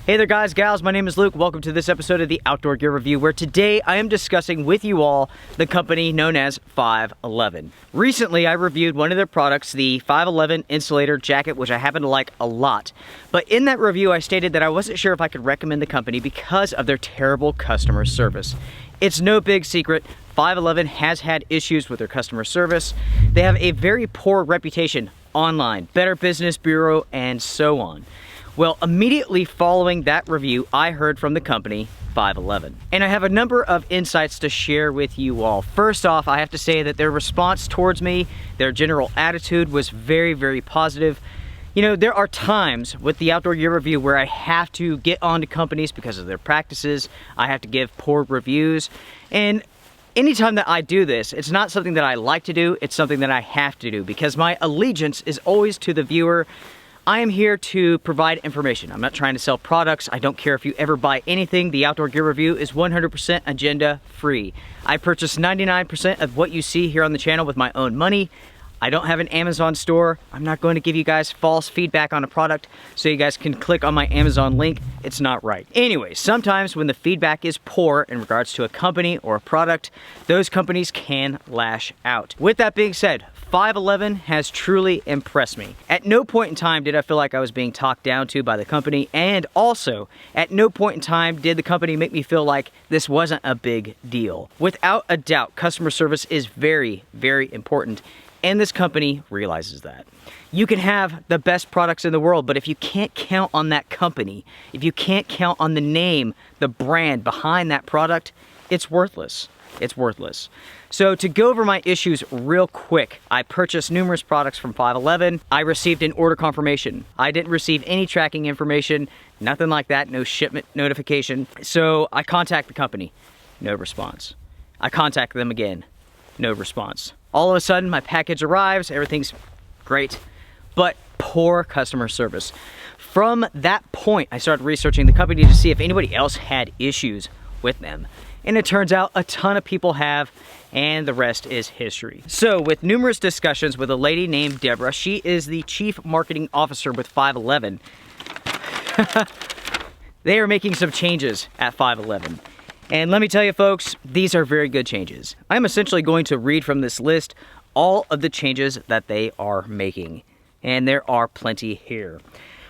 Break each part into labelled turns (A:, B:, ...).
A: Hey there guys, gals, my name is Luke. Welcome to this episode of the Outdoor Gear Review, where today I am discussing with you all the company known as 511. Recently I reviewed one of their products, the 511 Insulator Jacket, which I happen to like a lot. But in that review I stated that I wasn't sure if I could recommend the company because of their terrible customer service. It's no big secret, 511 has had issues with their customer service. They have a very poor reputation online, Better Business Bureau, and so on. Well, immediately following that review, I heard from the company 511. And I have a number of insights to share with you all. First off, I have to say that their response towards me, their general attitude was very, very positive. You know, there are times with the Outdoor Gear Review where I have to get onto companies because of their practices. I have to give poor reviews. And anytime that I do this, it's not something that I like to do, it's something that I have to do because my allegiance is always to the viewer. I am here to provide information. I'm not trying to sell products. I don't care if you ever buy anything. The Outdoor Gear Review is 100% agenda free. I purchase 99% of what you see here on the channel with my own money. I don't have an Amazon store. I'm not going to give you guys false feedback on a product so you guys can click on my Amazon link. It's not right. Anyway, sometimes when the feedback is poor in regards to a company or a product, those companies can lash out. With that being said, 511 has truly impressed me. At no point in time did I feel like I was being talked down to by the company, and also at no point in time did the company make me feel like this wasn't a big deal. Without a doubt, customer service is very, very important, and this company realizes that. You can have the best products in the world, but if you can't count on that company, if you can't count on the name, the brand behind that product, it's worthless. It's worthless. So to go over my issues real quick, I purchased numerous products from 511. I received an order confirmation. I didn't receive any tracking information, nothing like that, no shipment notification. So I contact the company, no response. I contact them again, no response. All of a sudden my package arrives, everything's great, but poor customer service. From that point, I started researching the company to see if anybody else had issues with them. And it turns out a ton of people have, and the rest is history. So with numerous discussions with a lady named Deborah, she is the Chief Marketing Officer with 511. They are making some changes at 511. And let me tell you folks, these are very good changes. I'm essentially going to read from this list all of the changes that they are making. And there are plenty here.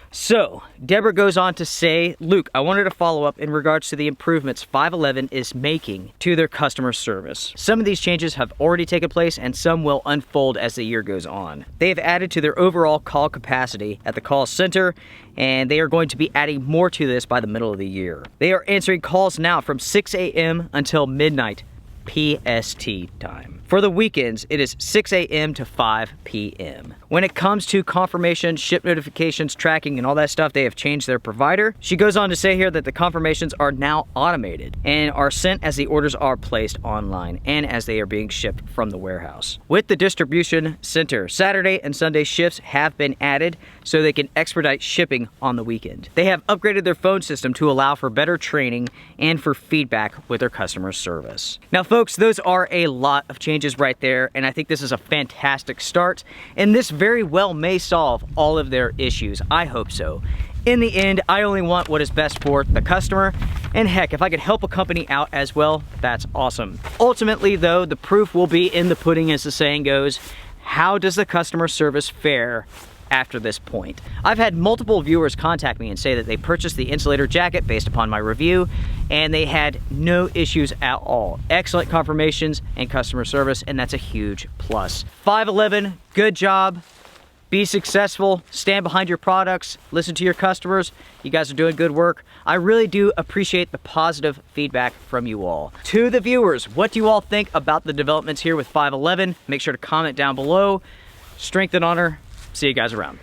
A: So, Deborah goes on to say, Luke, I wanted to follow up in regards to the improvements 511 is making to their customer service. Some of these changes have already taken place and some will unfold as the year goes on. They have added to their overall call capacity at the call center, and they are going to be adding more to this by the middle of the year. They are answering calls now from 6 a.m. until midnight PST time. For the weekends, it is 6 a.m. to 5 p.m. When it comes to confirmation, ship notifications, tracking, and all that stuff, they have changed their provider. She goes on to say here that the confirmations are now automated and are sent as the orders are placed online and as they are being shipped from the warehouse. With the distribution center, Saturday and Sunday shifts have been added so they can expedite shipping on the weekend. They have upgraded their phone system to allow for better training and for feedback with their customer service. Now folks, those are a lot of changes right there, and I think this is a fantastic start, and this very well may solve all of their issues. I hope so. In the end, I only want what is best for the customer, and heck, if I could help a company out as well, that's awesome. Ultimately though, the proof will be in the pudding, as the saying goes. How does the customer service fare after this point? I've had multiple viewers contact me and say that they purchased the Insulator Jacket based upon my review and they had no issues at all. Excellent confirmations and customer service, and that's a huge plus. 511, good job. Be successful, stand behind your products, listen to your customers. You guys are doing good work. I really do appreciate the positive feedback from you all. To the viewers, what do you all think about the developments here with 511? Make sure to comment down below. Strength and honor. See you guys around.